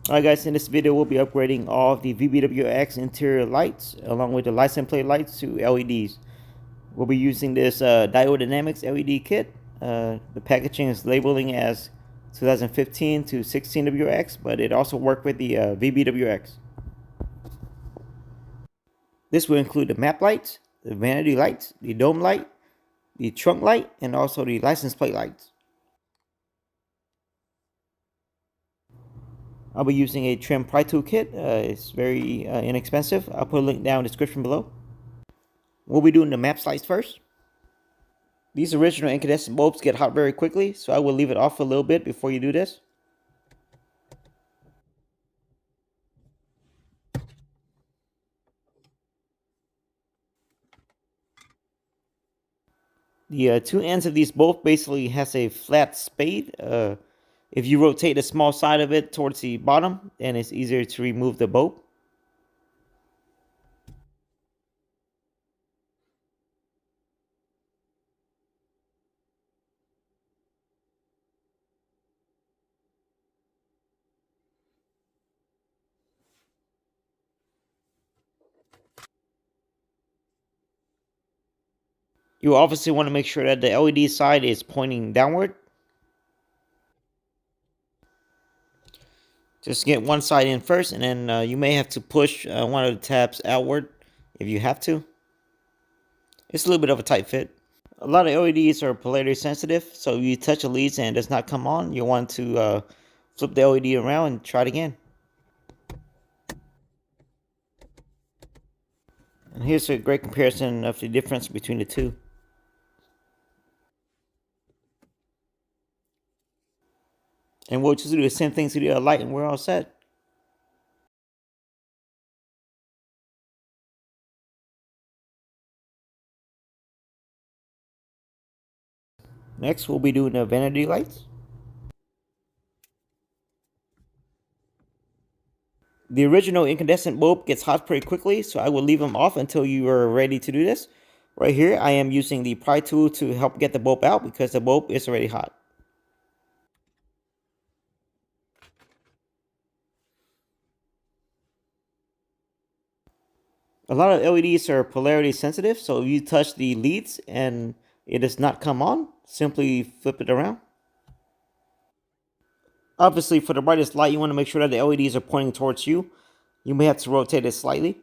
Alright guys, in this video we'll be upgrading all of the WRX interior lights along with the license plate lights to LEDs. We'll be using this Diode Dynamics LED kit. The packaging is labeling as 2015 to 16 WRX, but it also worked with the VBWX. This will include the map lights, the vanity lights, the dome light, the trunk light, and also the license plate lights. I'll be using a trim pry tool kit. It's very inexpensive. I'll put a link down in the description below. We'll be doing the map lights first. These original incandescent bulbs get hot very quickly, so I will leave it off a little bit before you do this. The two ends of these bulbs basically has a flat spade. If you rotate the small side of it towards the bottom, then it's easier to remove the bulb. You obviously want to make sure that the LED side is pointing downward. Just get one side in first, and then you may have to push one of the tabs outward if you have to. It's a little bit of a tight fit. A lot of LEDs are polarity sensitive, so if you touch a lead and it does not come on, you want to flip the LED around and try it again. And here's a great comparison of the difference between the two. And we'll just do the same thing to the other light and we're all set. Next, we'll be doing the vanity lights. The original incandescent bulb gets hot pretty quickly, so I will leave them off until you are ready to do this. Right here, I am using the pry tool to help get the bulb out because the bulb is already hot. A lot of LEDs are polarity sensitive, so if you touch the leads and it does not come on, simply flip it around. Obviously, for the brightest light, you want to make sure that the LEDs are pointing towards you. You may have to rotate it slightly.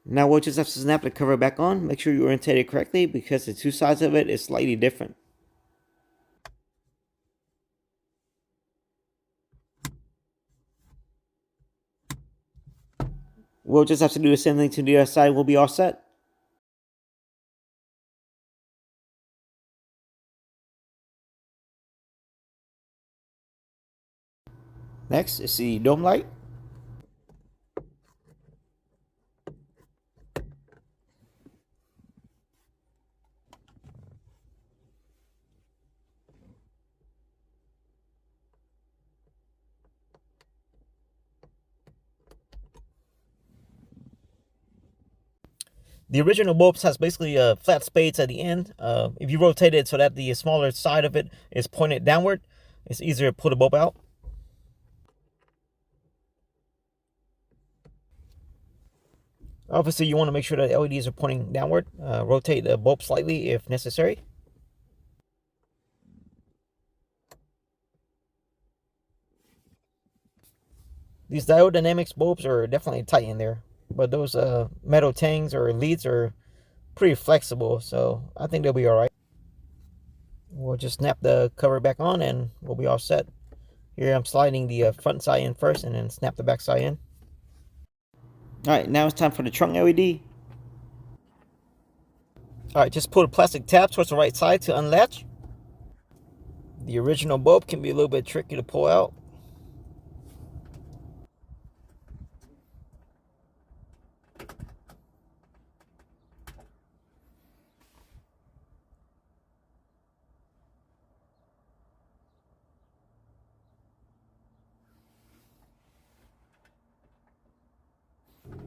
Now we'll just have to snap the cover back on. Make sure you orientate it correctly because the two sides of it is slightly different. We'll just have to do the same thing to the other side. We'll be all set. Next is the dome light. The original bulbs has basically flat spades at the end. If you rotate it so that the smaller side of it is pointed downward, it's easier to pull the bulb out. Obviously, you want to make sure that the LEDs are pointing downward. Rotate the bulb slightly if necessary. These Diode Dynamics bulbs are definitely tight in there, but those metal tangs or leads are pretty flexible, so I think they'll be all right. We'll just snap the cover back on and we'll be all set. Here I'm sliding the front side in first and then snap the back side in. Alright, now it's time for the trunk LED. Alright, just pull the plastic tab towards the right side to unlatch. The original bulb can be a little bit tricky to pull out.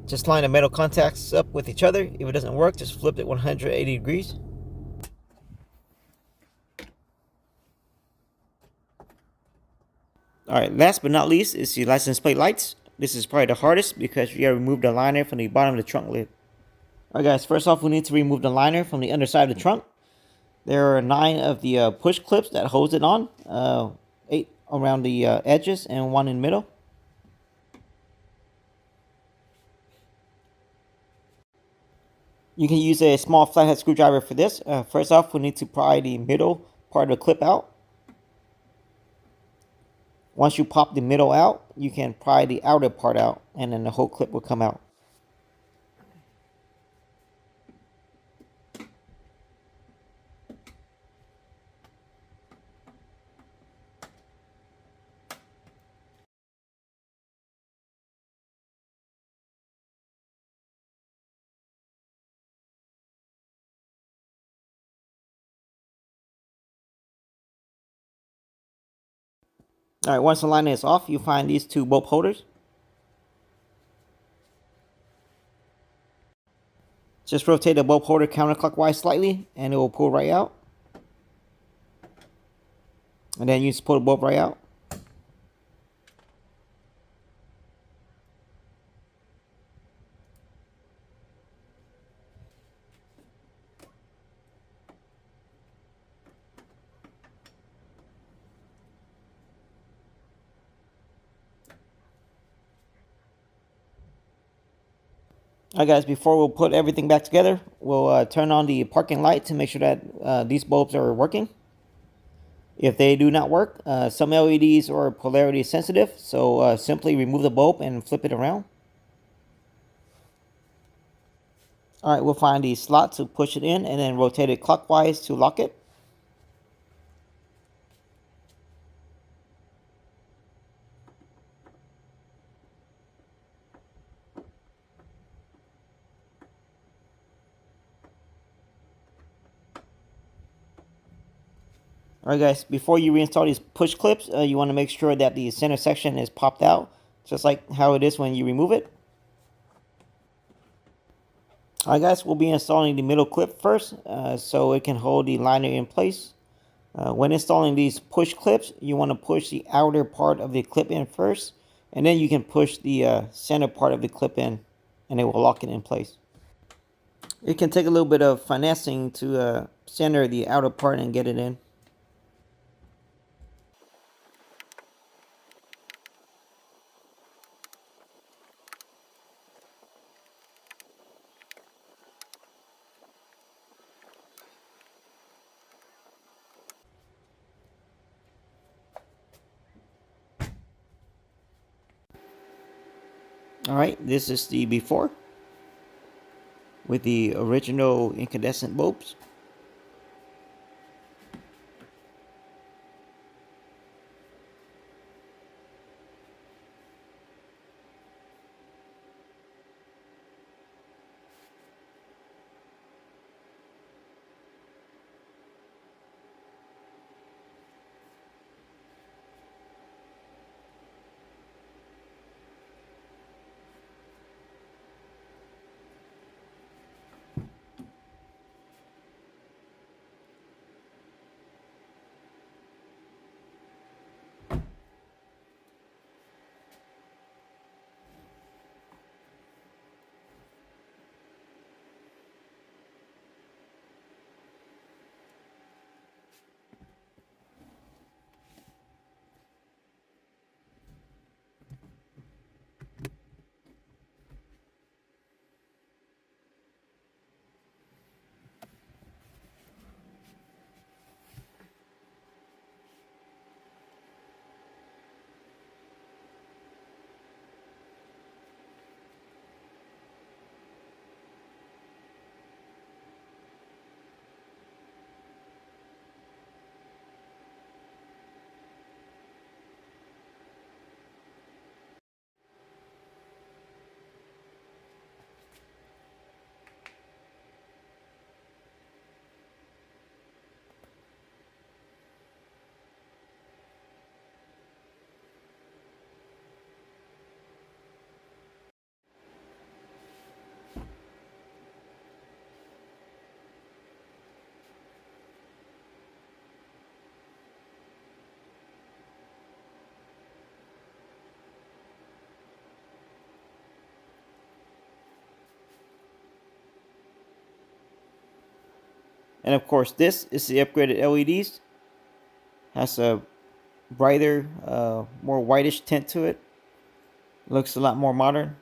Just line the metal contacts up with each other. If it doesn't work, just flip it 180 degrees. Alright, last but not least is the license plate lights. This is probably the hardest because you gotta remove the liner from the bottom of the trunk lid. Alright guys, first off we need to remove the liner from the underside of the trunk. There are 9 of the push clips that holds it on. 8 around the edges and 1 in the middle. You can use a small flathead screwdriver for this. First off, we need to pry the middle part of the clip out. Once you pop the middle out, you can pry the outer part out, and then the whole clip will come out. Alright, once the liner is off, you find these 2 bolt holders. Just rotate the bolt holder counterclockwise slightly, and it will pull right out. And then you just pull the bolt right out. Alright guys, before we'll put everything back together, we'll turn on the parking light to make sure that these bulbs are working. If they do not work, some LEDs are polarity sensitive, so simply remove the bulb and flip it around. Alright, we'll find the slot to push it in and then rotate it clockwise to lock it. Alright guys, before you reinstall these push clips, you want to make sure that the center section is popped out, just like how it is when you remove it. Alright guys, we'll be installing the middle clip first, so it can hold the liner in place. When installing these push clips, you want to push the outer part of the clip in first, and then you can push the center part of the clip in, and it will lock it in place. It can take a little bit of finessing to center the outer part and get it in. Alright, this is the before with the original incandescent bulbs. And of course, this is the upgraded LEDs. Has a brighter, more whitish tint to it. Looks a lot more modern.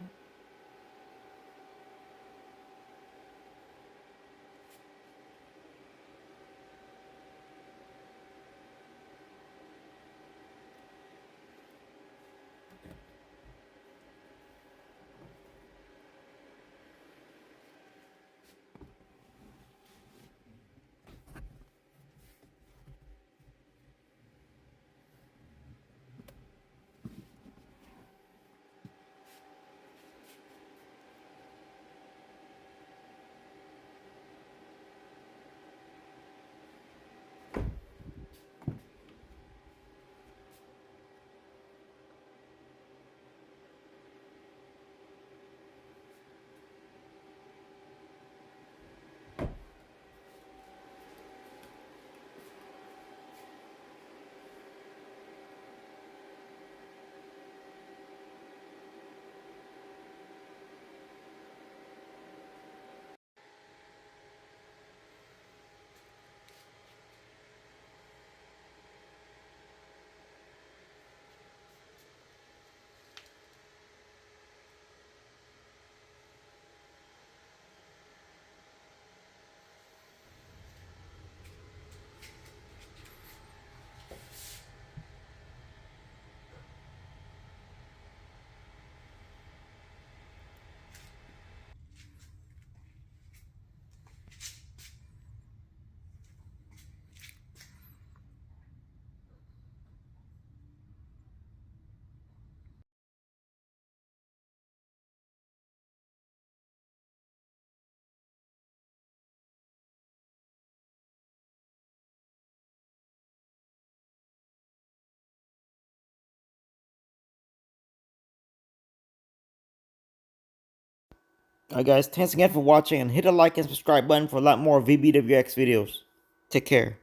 Alright guys, thanks again for watching, and hit the like and subscribe button for a lot more VBWX videos. Take care.